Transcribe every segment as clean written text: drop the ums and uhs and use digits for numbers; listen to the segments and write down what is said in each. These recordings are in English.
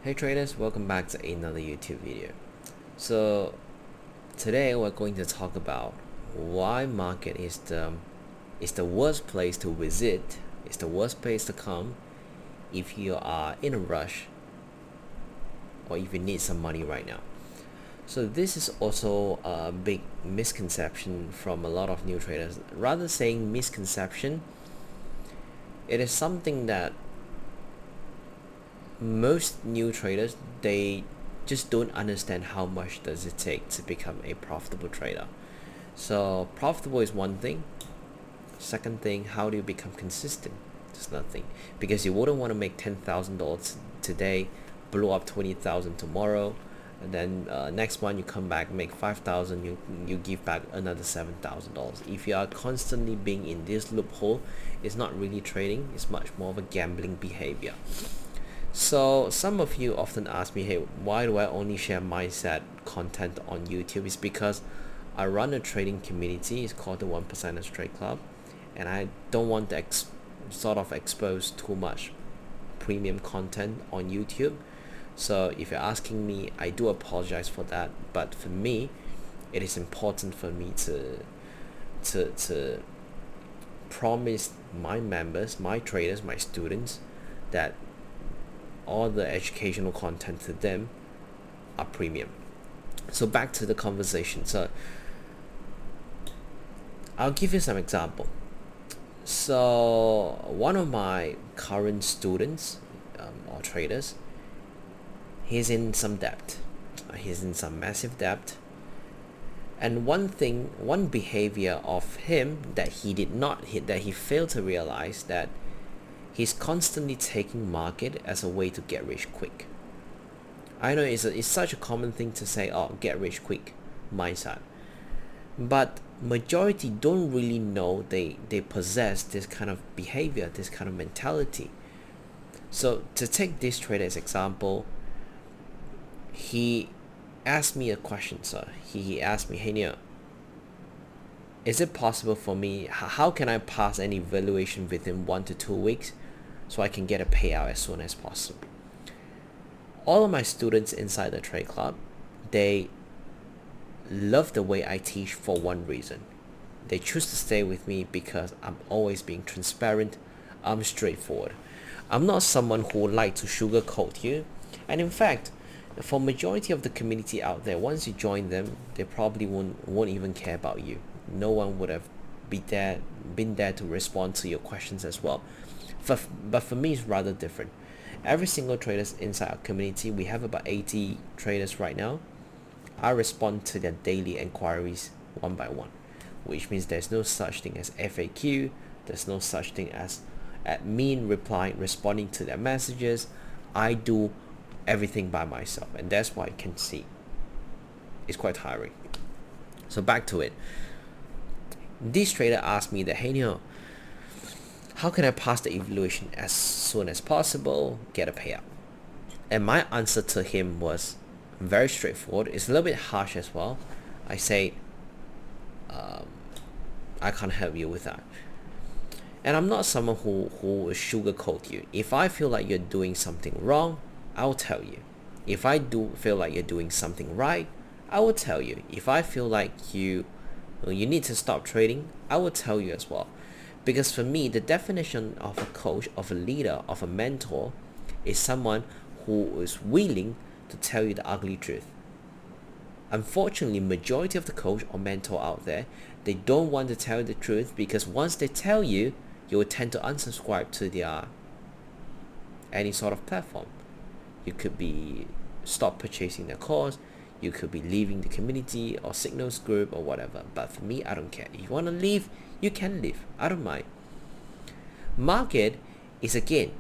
Hey traders, welcome back to another YouTube video. So today we're going to talk about why market is the worst place to visit, it's the worst place to come if you are in a rush or if you need some money right now. So this is also a big misconception from a lot of new traders. Rather saying misconception, it is something that most new traders, they just don't understand how much does it take to become a profitable trader. So profitable is one thing. Second thing, how do you become consistent? Just nothing, because you wouldn't want to make $10,000 today, blow up 20,000 tomorrow, and then next month you come back, make 5,000, you give back another $7,000. If you are constantly being in this loophole, it's not really trading, it's much more of a gambling behavior. So some of you often ask me, hey, why do I only share mindset content on YouTube? It's because I run a trading community. It's called the 1%ers Trade Club, and I don't want to sort of expose too much premium content on YouTube. So if you're asking me, I do apologize for that. But for me, it is important for me to promise my members, my traders, my students that all the educational content to them are premium. So back to the conversation. So I'll give you some example. So one of my current students or traders, he's in some debt. He's in some massive debt. And one behavior of him that he did not hit, that he failed to realize, that he's constantly taking market as a way to get rich quick. I know it's such a common thing to say, oh, get rich quick mindset. But majority don't really know they possess this kind of behavior, this kind of mentality. So to take this trader as example, he asked me a question, sir. He asked me, hey Neil, is it possible for me, how can I pass any evaluation within 1 to 2 weeks so I can get a payout as soon as possible? All of my students inside the trade club, they love the way I teach for one reason. They choose to stay with me because I'm always being transparent, I'm straightforward. I'm not someone who would like to sugarcoat you. And in fact, for majority of the community out there, once you join them, they probably won't even care about you. No one would have been there to respond to your questions as well. But for me, it's rather different. Every single traders inside our community, we have about 80 traders right now. I respond to their daily inquiries one by one, which means there's no such thing as FAQ. There's no such thing as admin responding to their messages. I do everything by myself, and that's why you can see it's quite tiring. So back to it. This trader asked me that, hey Neil, how can I pass the evaluation as soon as possible, get a payout? And my answer to him was very straightforward. It's a little bit harsh as well. I say, I can't help you with that. And I'm not someone who will sugarcoat you. If I feel like you're doing something wrong, I'll tell you. If I do feel like you're doing something right, I will tell you. If I feel like you need to stop trading, I will tell you as well. Because for me, the definition of a coach, of a leader, of a mentor is someone who is willing to tell you the ugly truth. Unfortunately, majority of the coach or mentor out there, they don't want to tell you the truth, because once they tell you, you will tend to unsubscribe to their any sort of platform. You could be stop purchasing their course, you could be leaving the community or signals group or whatever. But for me, I don't care. If you want to leave, you can leave. I don't mind. Market is, again,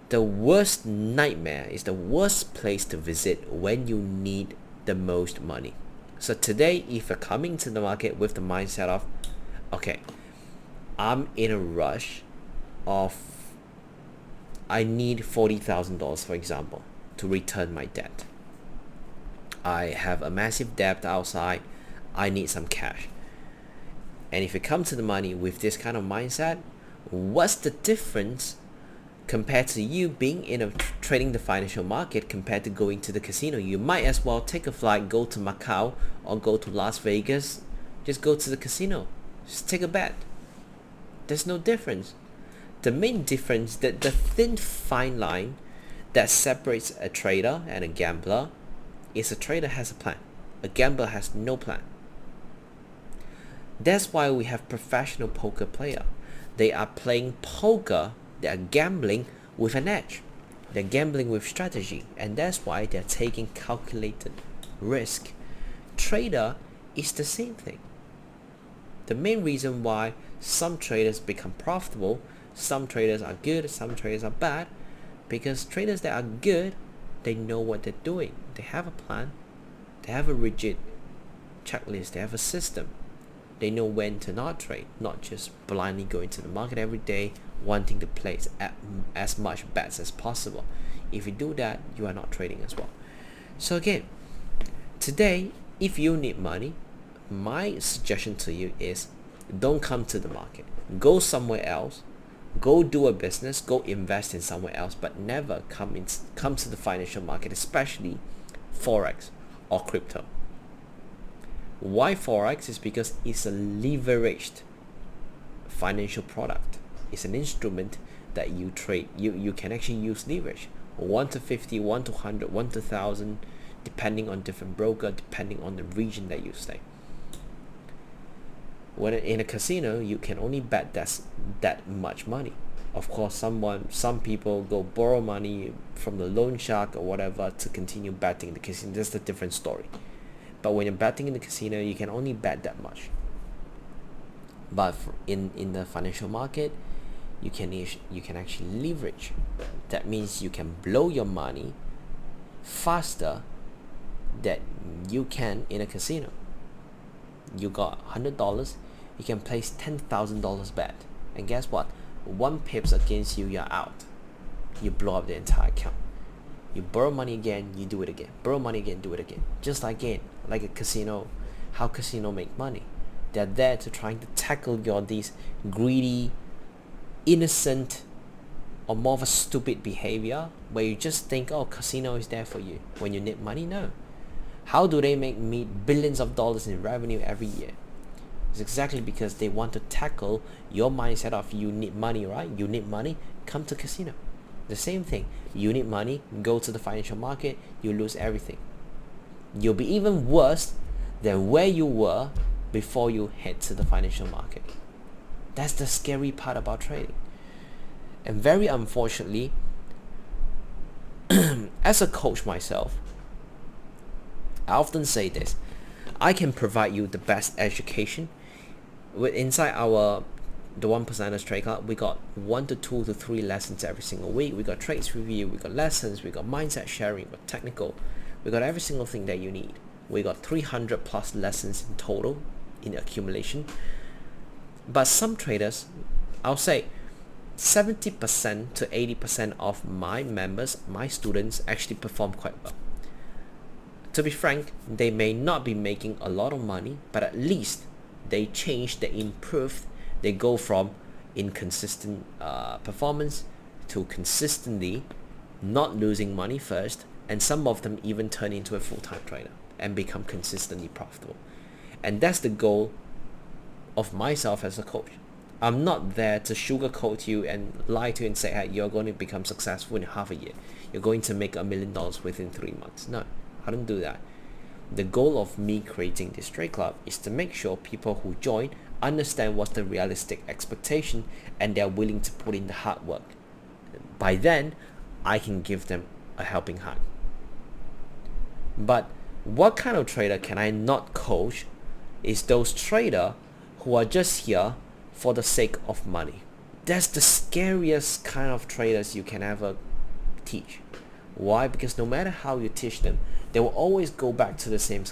the worst nightmare, is the worst place to visit when you need the most money. So today, if you're coming to the market with the mindset of, okay, I'm in a rush of, I need $40,000, for example, to return my debt. I have a massive debt outside, I need some cash. And if you come to the money with this kind of mindset, what's the difference compared to you being in a trading the financial market, compared to going to the casino. You might as well take a flight, go to Macau or go to Las Vegas. Just go to the casino. Just take a bet. There's no difference. The main difference, that the thin fine line that separates a trader and a gambler, is a trader has a plan. A gambler has no plan. That's why we have professional poker player. They are playing poker. They are gambling with an edge. They're gambling with strategy, and that's why they're taking calculated risk. Trader is the same thing. The main reason why some traders become profitable, some traders are good, some traders are bad, because traders that are good, they know what they're doing. They have a plan. They have a rigid checklist. They have a system. They know when to not trade, not just blindly go into the market every day, wanting to place as much bets as possible. If you do that, you are not trading as well. So again, today, if you need money, my suggestion to you is don't come to the market. Go somewhere else. Go do a business. Go invest in somewhere else, but never come to the financial market, especially Forex or crypto. Why Forex? Is because it's a leveraged financial product. It's an instrument that you trade. You can actually use leverage. 1 to 50, 1 to 100, 1 to 1,000, depending on different broker, depending on the region that you stay. When in a casino, you can only bet that much money. Of course, some people go borrow money from the loan shark or whatever to continue betting in the casino. That's a different story. But when you're betting in the casino, you can only bet that much. But in the financial market, you can actually leverage. That means you can blow your money faster than you can in a casino. You got $100, you can place $10,000 bet, and guess what? One pips against you, you're out. You blow up the entire account. You borrow money again, you do it again. Borrow money again, do it again. Just like a casino, how casino make money. They're there to trying to tackle these greedy, innocent, or more of a stupid behavior where you just think, oh, casino is there for you when you need money. No. How do they make billions of dollars in revenue every year? It's exactly because they want to tackle your mindset of you need money, right? You need money, come to casino. The same thing. You need money, go to the financial market, you lose everything. You'll be even worse than where you were before you head to the financial market. That's the scary part about trading. And very unfortunately, as a coach myself, I often say this: I can provide you the best education. Inside the 1%ers Trade Club, we got 1 to 2 to 3 lessons every single week. We got trades review, we got lessons, we got mindset sharing, we got technical, we got every single thing that you need. We got 300 plus lessons in total in accumulation. But some traders, I'll say 70% to 80% of my members, my students, actually perform quite well. To be frank, they may not be making a lot of money, but at least they change, they improve. They go from inconsistent performance to consistently not losing money first, and some of them even turn into a full-time trader and become consistently profitable. And that's the goal of myself as a coach. I'm not there to sugarcoat you and lie to you and say, hey, you're going to become successful in half a year. You're going to make $1 million within 3 months. No, I don't do that. The goal of me creating this trade club is to make sure people who join understand what's the realistic expectation and they're willing to put in the hard work. By then, I can give them a helping hand. But what kind of trader can I not coach is those traders who are just here for the sake of money. That's the scariest kind of traders you can ever teach. Why? Because no matter how you teach them, they will always go back to the same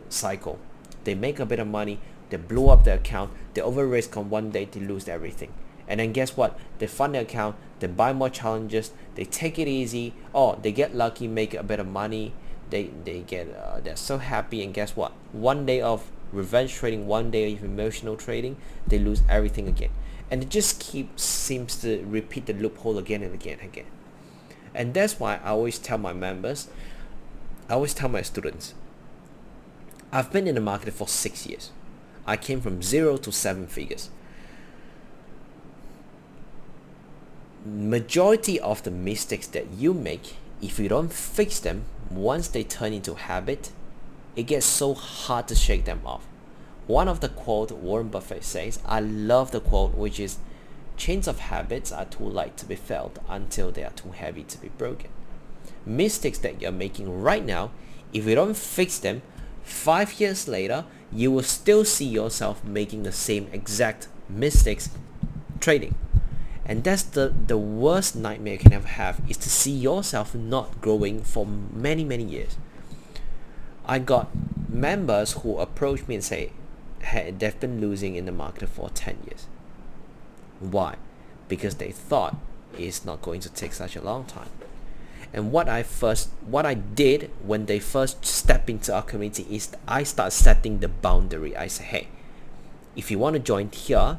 cycle. They make a bit of money, they blow up their account, they over risk on one day, they lose everything. And then guess what? They fund their account, they buy more challenges, they take it easy, or they get lucky, make a bit of money, they're so happy, and guess what? One day of revenge trading, one day of emotional trading, they lose everything again. and it just seems to repeat the loophole again and again and again. And that's why I always tell my members, I always tell my students, I've been in the market for 6 years. I came from 0 to 7 figures. Majority of the mistakes that you make, if you don't fix them, once they turn into habit, it gets so hard to shake them off. One of the quote Warren Buffett says, I love the quote, which is, chains of habits are too light to be felt until they are too heavy to be broken. Mistakes that you're making right now, if you don't fix them, 5 years later, you will still see yourself making the same exact mistakes trading. And that's the worst nightmare you can ever have, is to see yourself not growing for many years. I got members who approach me and say, hey, they've been losing in the market for 10 years. Why? Because they thought it's not going to take such a long time. And what I did when they first step into our community is I start setting the boundary. I say, hey, if you want to join here,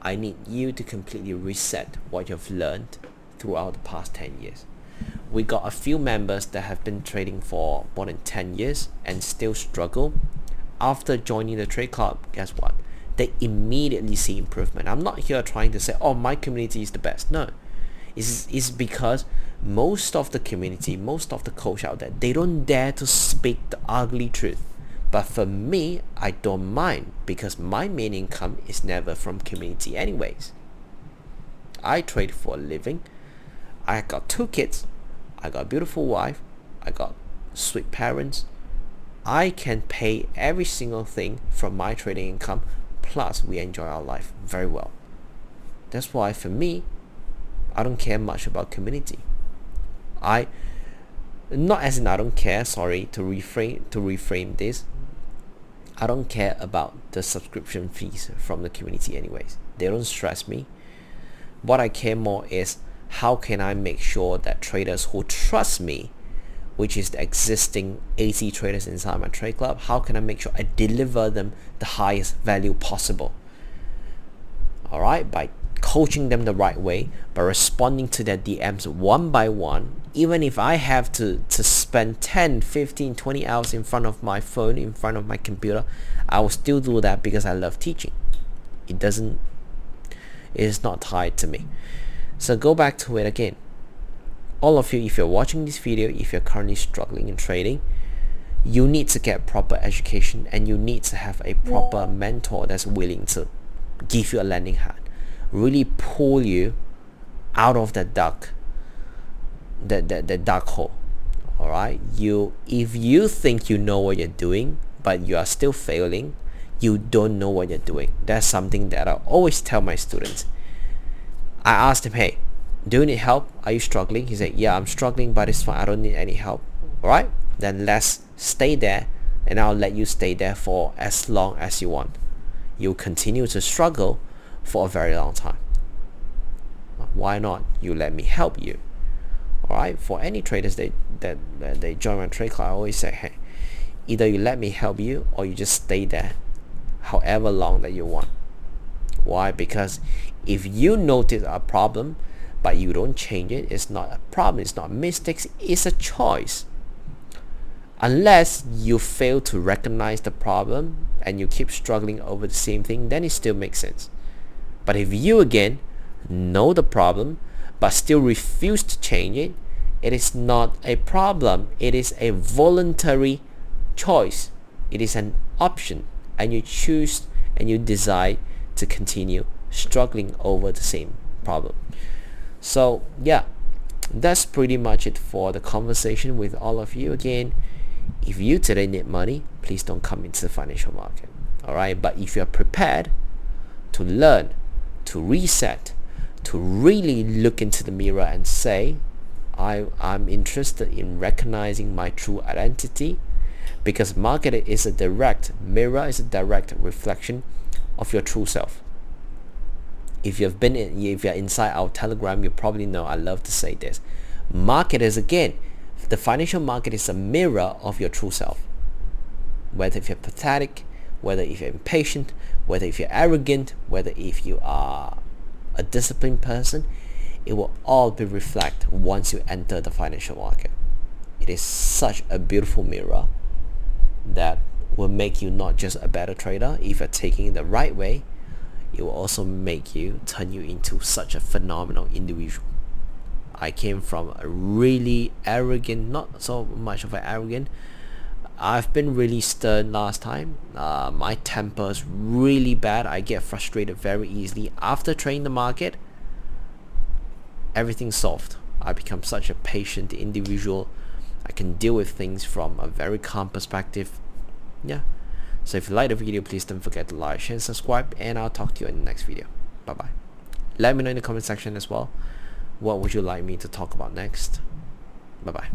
I need you to completely reset what you've learned throughout the past 10 years. We got a few members that have been trading for more than 10 years and still struggle. After joining the trade club, guess what? They immediately see improvement. I'm not here trying to say, oh, my community is the best. No, it's because most of the community, most of the coach out there, they don't dare to speak the ugly truth. But for me, I don't mind, because my main income is never from community anyways. I trade for a living. I got 2 kids. I got a beautiful wife. I got sweet parents. I can pay every single thing from my trading income. Plus, we enjoy our life very well. That's why for me, I don't care much about community. Not as in I don't care, sorry, to reframe this. I don't care about the subscription fees from the community anyways. They don't stress me. What I care more is, how can I make sure that traders who trust me, which is the existing 80 traders inside my trade club, how can I make sure I deliver them the highest value possible? Alright, by coaching them the right way, by responding to their DMs one by one. Even if I have to spend 10, 15, 20 hours in front of my phone, in front of my computer, I will still do that because I love teaching. It is not tied to me. So go back to it again. All of you, if you're watching this video, if you're currently struggling in trading, you need to get proper education, and you need to have a proper mentor that's willing to give you a lending hand, really pull you out of that dark hole. All right, if you think you know what you're doing but you are still failing, you don't know what you're doing. That's something that I always tell my students. I asked him, hey, do you need help? Are you struggling? He said, yeah, I'm struggling, but it's fine. I don't need any help. All right, then let's stay there, and I'll let you stay there for as long as you want. You'll continue to struggle for a very long time. Why not? You let me help you. All right. For any traders that they join my trade club, I always say, hey, either you let me help you, or you just stay there, however long that you want. Why? Because if you notice a problem but you don't change it, it's not a problem. It's not mistakes. It's a choice. Unless you fail to recognize the problem and you keep struggling over the same thing, then it still makes sense. But if you again know the problem but still refuse to change it, it is not a problem. It is a voluntary choice. It is an option, and you choose and you decide to continue struggling over the same problem. So yeah, that's pretty much it for the conversation with all of you. Again, if you today need money, please don't come into the financial market. All right, but if you're prepared to learn, to reset, to really look into the mirror and say, I'm interested in recognizing my true identity, because market is a direct mirror, is a direct reflection of your true self. If you're inside our Telegram, you probably know I love to say this. Market is, again, the financial market is a mirror of your true self. Whether if you're pathetic, whether if you're impatient, whether if you're arrogant, whether if you are a disciplined person, it will all be reflected once you enter the financial market. It is such a beautiful mirror that will make you not just a better trader if you're taking it the right way. It will also turn you into such a phenomenal individual. I came from a really arrogant, not so much of an arrogant, I've been really stern last time. My temper's really bad. I get frustrated very easily. After trading the market, everything's solved. I become such a patient individual. I can deal with things from a very calm perspective. Yeah. So if you like the video, please don't forget to like, share, and subscribe, and I'll talk to you in the next video. Bye bye. Let me know in the comment section as well, what would you like me to talk about next. Bye bye.